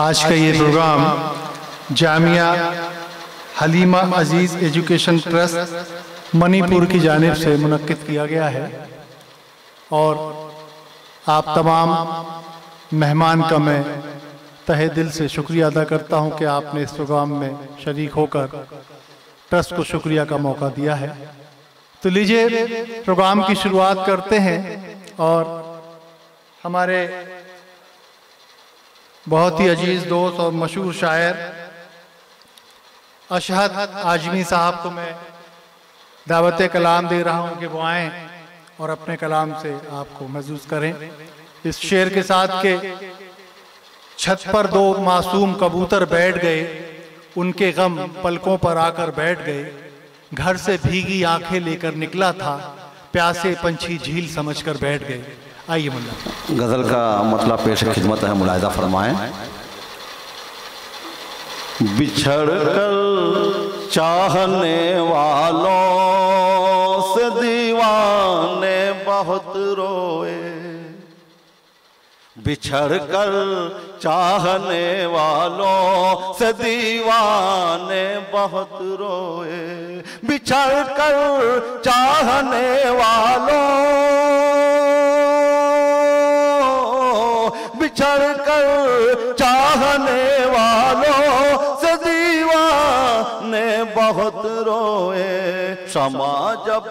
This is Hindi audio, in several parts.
आज का ये प्रोग्राम जामिया हलीमा अजीज़ एजुकेशन ट्रस्ट मणिपुर की जानिब से मुनक्किद किया गया है और आप तमाम मेहमान का मैं तहे दिल से शुक्रिया अदा करता हूं कि आपने इस प्रोग्राम में शरीक होकर ट्रस्ट को शुक्रिया का मौका दिया है। तो लीजिए प्रोग्राम की शुरुआत करते हैं और हमारे बहुत ही अजीज़ दोस्त और मशहूर शायर अशहद आजमी साहब को मैं दावत कलाम दे रहा हूं कि वो आएँ और अपने कलाम से आपको महसूस करें। इस शेर के साथ के छत पर दो मासूम कबूतर बैठ गए, उनके गम पलकों पर आकर बैठ गए, घर से भीगी आंखें लेकर निकला था, प्यासे पंछी झील समझकर बैठ गए। आइए मुल्ला गज़ल का मतलब पेश खिदमत है, मुलाहिज़ा फरमाएं। बिछड़ कर चाहने वालों से दीवाने बहुत रोए, बिछड़ कर चाहने वालों से दीवाने बहुत रोए, बिछड़ कर चाहने वालों, बिछड़ कर चाहने वालों से दीवाने बहुत रोए, शमा जब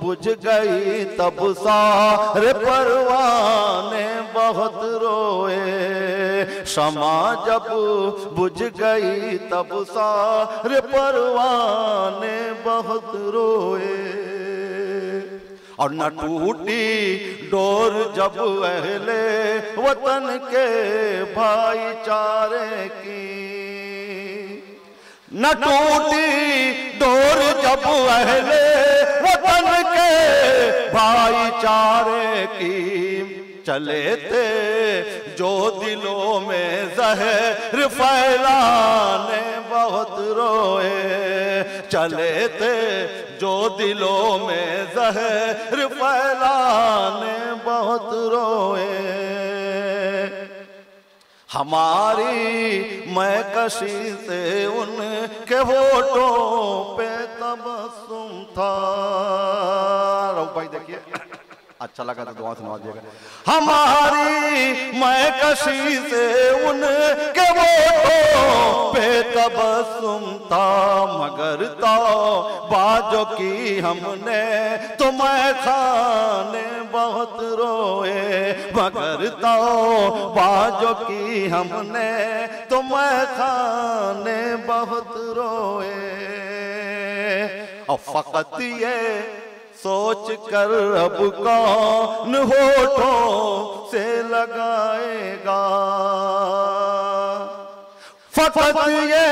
बुझ गई तब सारे परवाने बहुत रोए, शमा जब बुझ गई तब सारे परवाने बहुत रोए, और न टूटी डोर जब अहले वतन के भाईचारे की, न टूटी डोर जब अहले वतन के भाईचारे की, चले थे जो दिलों में जहर फैलाने बहुत रोए, चले थे जो दिलों में जहर फैलाने बहुत रोए, हमारी मैं कशी से उनके होठों पे तबस्सुम था। भाई देखिए अच्छा लगा तो दुआ सुनाइएगा। हमारी मैं कशी से उनके होठों पे तबस्सुम था, मगर तो बाजों की हमने तो मैं खाने बहुत रोए, मगर तो बाजों की हमने तो मैं खाने बहुत रोए, और फकत ये सोच कर अब कौन होठों से लगाएगा, फकत ये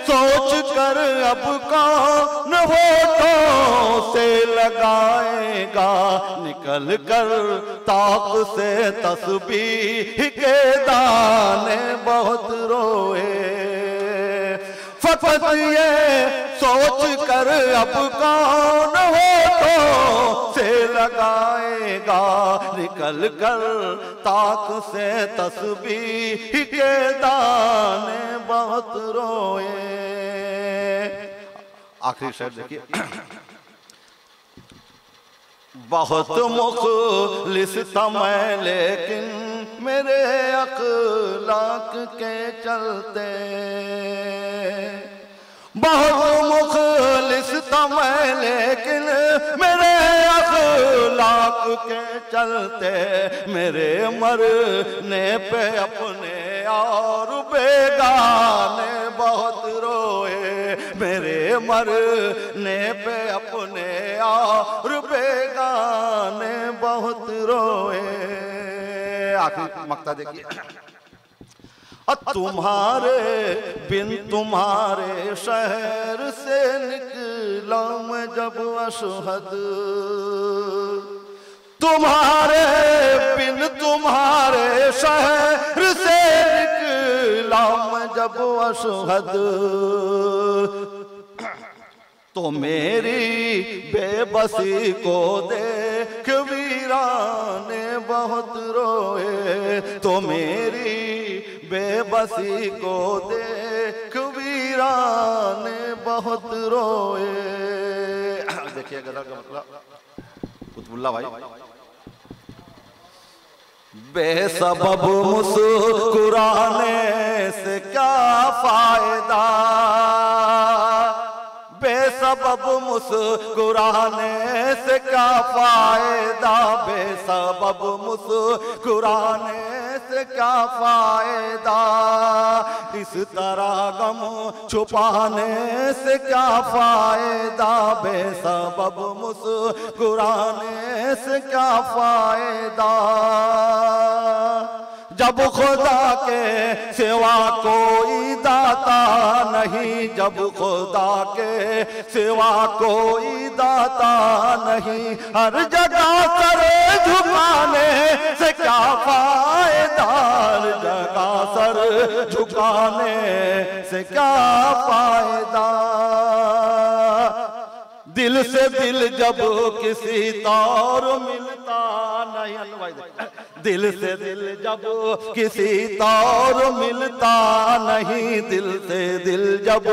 सोच कर अब कौन होठों से लगाएगा, निकल कर ताक से तस्बीह के दाने बहुत रोए, फकत ये सोच कर अब कौन होठों से लगाएगा, निकल कर ताक से तस्बीह के दाने बहुत रोए। आखिरी शेर देखिए। बहुत मुखलिस था मैं लेकिन मेरे अखलाक के चलते, बहुत मुखलिस था मैं लेकिन मेरे अखलाक के चलते, मेरे मरने पे अपने और बेगाने बहुत रोए, मेरे मरने पे अपने और बेगाने बहुत रोए। आखिर मक्ता देखिए। तुम्हारे बिन तुम्हारे शहर से निकला मैं जब अशहद, तुम्हारे बिन तुम्हारे शहर से निकला मैं जब अशहद, तो मेरी बेबसी को देख वीराने बहुत रोए, तो मेरी बेबसी को देख वीरान बहुत रोए। देखिए गजल का मतलब कुतुबुल्लाह भाई, बेसबब मुस्कुराने से क्या फायदा, बेसबब मुस्कुराने से क्या फायदा, बेसबब मुस्कुराने से क्या फायदा, इस तरह गम छुपाने से क्या फायदा, बेसबब मुस्कुराने से क्या फायदा। जब खुदा के सिवा कोई दाता नहीं, जब खुदा के सिवा कोई दाता नहीं, हर जगह सर झुकाने से क्या फायदा, हर जगह सर झुकाने से क्या फायदा। दिल से दिल जब किसी तौर मिलता नहीं, दिल से दिल जब किसी तौर मिलता नहीं, दिल से दिल जब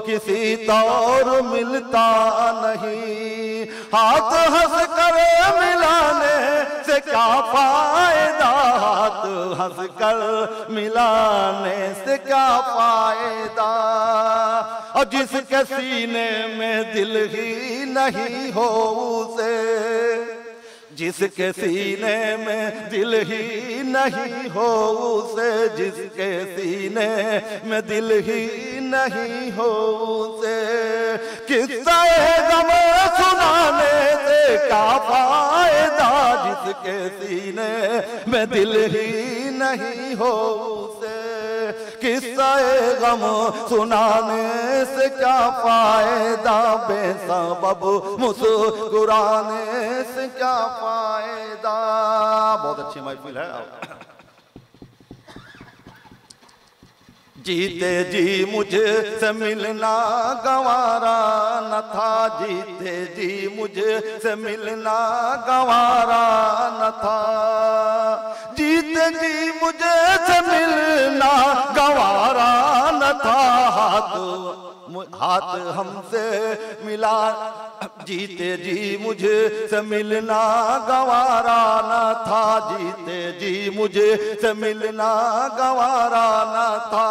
किसी तौर मिलता नहीं, हाथ हंस कर मिलाने से क्या फायदा, हाथ हंस कर मिलाने से क्या फायदा। और जिसके सीने में दिल ही नहीं हो उसे, जिसके सीने में दिल ही नहीं हो उसे, जिसके सीने में दिल ही नहीं हो उसे, किस्सा गम सुनाने से क्या फायदा, जिसके सीने में दिल ही नहीं हो उसे, किस्सा गम सुनाने से क्या फायदा, बेसबब मुस्कुराने से क्या फायदा। बहुत अच्छी महफिल है। जीते जी मुझसे मिलना गवारा न था, जीते जी मुझसे मिलना गवारा न था, जीते जी मुझसे मिलना गवारा न था, हाथ हमसे मिला, जीते जी मुझसे मिलना गवारा न था, जीते जी मुझसे मिलना गवारा न था,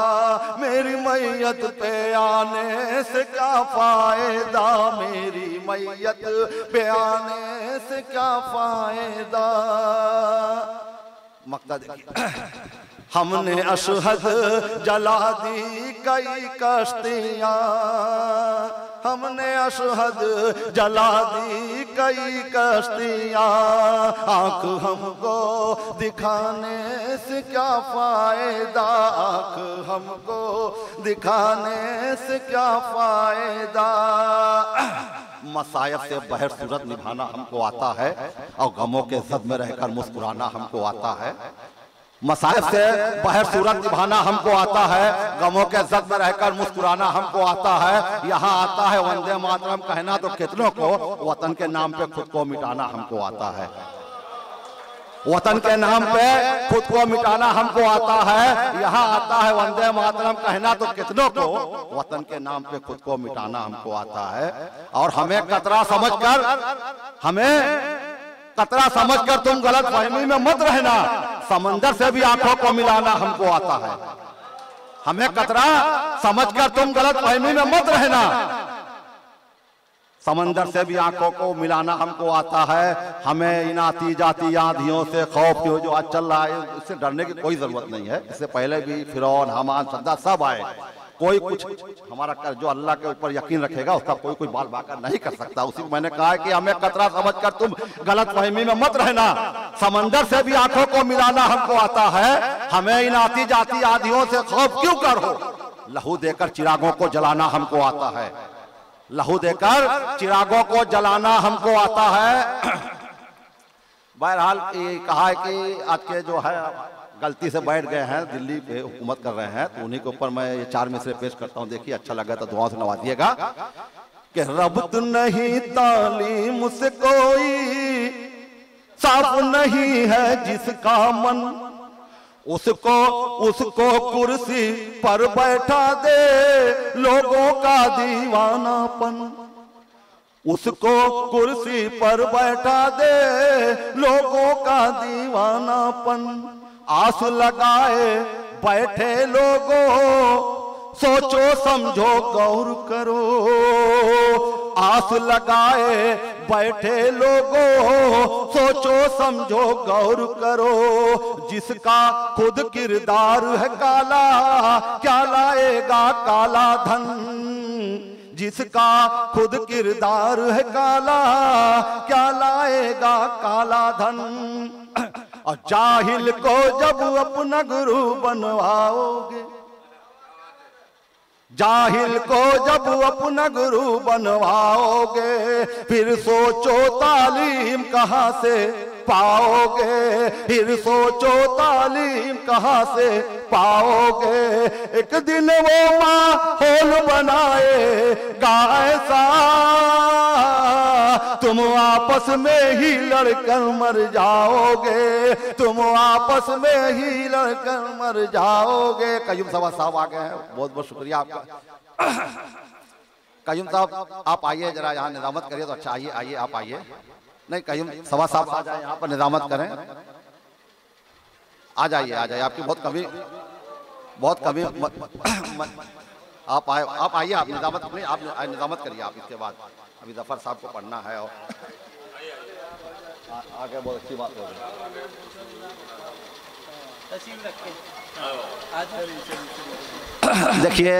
मेरी मैयत पे आने से क्या फायदा, मेरी मैयत पे आने से क्या फायदा। मक्ता देखिए, हमने अशहद जला दी कई कश्तियाँ, हमने अशहद जला दी कई कश्तियाँ, आँख हमको दिखाने से क्या फायदा, आँख हमको दिखाने से क्या फायदा। मसायब से बहर सूरत निभाना हमको आता है और गमों के जद में रहकर मुस्कुराना हमको आता है। मसायब से बहर सूरत निभाना हमको आता है, गमों के जद में रहकर मुस्कुराना हमको आता है। यहाँ आता है वंदे मातरम कहना तो कितनों को वतन के नाम पे खुद को मिटाना हमको आता है, वतन के नाम पे खुद को मिटाना हमको आता है। यहाँ आता है वंदे मातरम कहना तो कितनों को वतन के नाम पे खुद को मिटाना हमको आता है। और हमें कतरा समझकर, हमें कतरा समझकर तुम गलत फहमी में मत रहना, समंदर से भी आंखों को मिलाना हमको आता है। हमें कतरा समझकर तुम गलत फहमी में मत रहना, समंदर से भी आंखों को मिलाना हमको आता है। हमें इन आती जाती आंधियों से खौफ जो आज चल रहा है इससे डरने की कोई जरूरत नहीं है। इससे पहले भी फिरौन, हामान, सद्दाम सब आए, कोई कुछ हमारा कर जो अल्लाह के ऊपर यकीन रखेगा उसका कोई बाल बाका नहीं कर सकता। उसी को मैंने कहा है कि हमें कतरा समझकर तुम गलत फहमी में मत रहना, समंदर से भी आंखों को मिलाना हमको आता है। हमें इन आती जाती आंधियों से खौफ क्यों कर हो, लहू देकर चिरागों को जलाना हमको आता है, लहू देकर चिरागों को जलाना हमको आता है। बहरहाल ये कहा है कि आज के जो है गलती से बैठ गए हैं, दिल्ली पे हुकूमत कर रहे हैं, तो उन्हीं के ऊपर मैं ये 4 मिसरे पेश करता हूँ। देखिए अच्छा लगा तो दुआ से नवाजिएगा कि रब्त नहीं तालीम से कोई साफ नहीं है जिसका मन, उसको कुर्सी पर बैठा दे लोगों का दीवानापन, उसको कुर्सी पर बैठा दे लोगों का दीवानापन। आस लगाए बैठे लोगों सोचो समझो गौर करो, आस लगाए बैठे लोगों सोचो समझो गौर करो। जिसका खुद किरदार है काला क्या लाएगा काला धन, जिसका खुद किरदार है काला क्या लाएगा काला धन। और जाहिल को जब अपना गुरु बनवाओगे, जाहिल को जब अपना गुरु बनवाओगे, फिर सोचो तालीम कहाँ से पाओगे, फिर सोचो तालीम कहाँ से पाओगे। एक दिन वो माहौल बनाएगा ऐसा, तुम आपस में ही लड़कर मर जाओगे, तुम आपस में ही लड़कर मर जाओगे। कयूम साहब आ गए हैं, बहुत बहुत शुक्रिया आपका। कयूम साहब आप आइए जरा यहाँ निजामत करिए तो अच्छा। आइए आइए आप आइए। नहीं कयूम साहब आ जाए यहाँ पर निजामत करें। आ जाइए आ जाइए, आपकी बहुत कमी आप आइए आप निजामत नहीं, आप निजामत करिए आप। इसके बाद अभी जफर साहब को पढ़ना है और आगे बहुत अच्छी बात हो गई। देखिए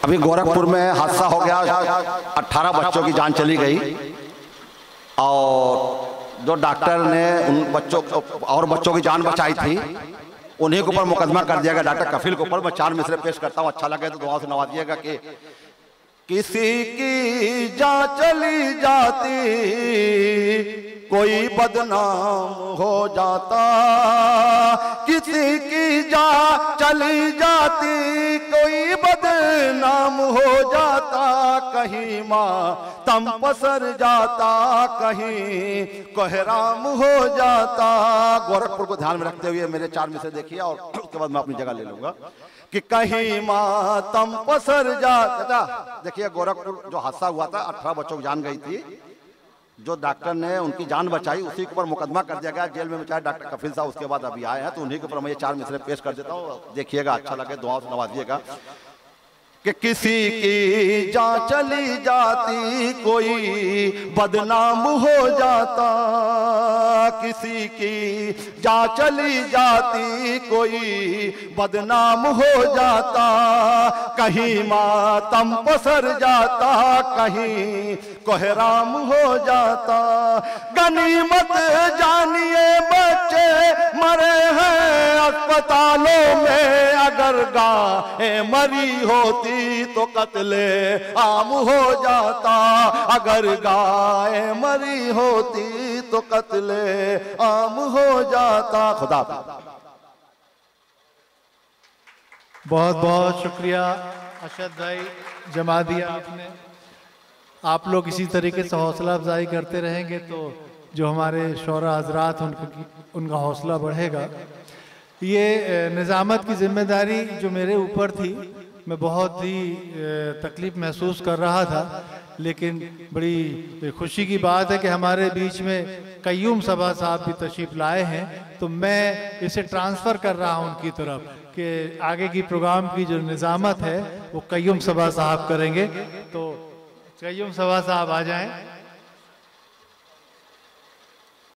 अभी गोरखपुर में हादसा हो गया, 18 बच्चों की जान चली गई और जो डॉक्टर ने उन बच्चों और बच्चों की जान बचाई थी उन्हीं के ऊपर मुकदमा कर दिया गया, डॉक्टर कफील के ऊपर। मैं 4 मिसरे पेश करता हूँ, अच्छा लगे तो दुआ से नवाजिएगा। कि किसी की जान चली जाती कोई बदनाम हो जाता, किसी की जान चली जाती कोई बदनाम हो जाता। कहीं मातम पसर जाता कहीं कोहराम हो जाता। गोरखपुर को ध्यान में रखते हुए मेरे 4 मिसरे देखिए और उसके बाद मैं अपनी जगह ले लूंगा। कि कहीं मातम पसर जाता। देखिए गोरखपुर जो हादसा हुआ था, 18 बच्चों की जान गई थी, जो डॉक्टर ने उनकी जान बचाई उसी के ऊपर मुकदमा कर दिया गया, जेल में बेचारे डॉक्टर कफील साहब उसके बाद अभी आए हैं, तो उन्हीं के ऊपर मैं ये 4 मिसरे पेश कर देता हूँ, देखिएगा अच्छा लगे दुआ से नवाजिएगा। कि किसी की जान चली जाती कोई बदनाम हो जाता, किसी की जान चली जाती कोई बदनाम हो जाता। कहीं मातम पसर जाता कहीं कोहराम हो जाता। गनीमत जानिए बच्चे मरे हैं अस्पतालों में, अगर गाय मरी होती तो कत्ले आम हो जाता, अगर गाय मरी होती तो कत्ले आम हो जाता। खुदा बहुत बहुत शुक्रिया अशद भाई, जमा दिया आपने। आप लोग इसी तरीके से हौसला अफजाई करते रहेंगे तो जो हमारे शौरा हजरात उनका हौसला बढ़ेगा। ये निज़ामत की जिम्मेदारी जो मेरे ऊपर थी, मैं बहुत ही तकलीफ महसूस कर रहा था, लेकिन बड़ी खुशी की बात है कि हमारे बीच में कयूम सबा साहब भी तशरीफ लाए हैं, तो मैं इसे ट्रांसफ़र कर रहा हूं उनकी तरफ कि आगे की प्रोग्राम की जो निज़ामत है वो कयूम सबा साहब करेंगे। तो कयूम सबा साहब आ जाएं।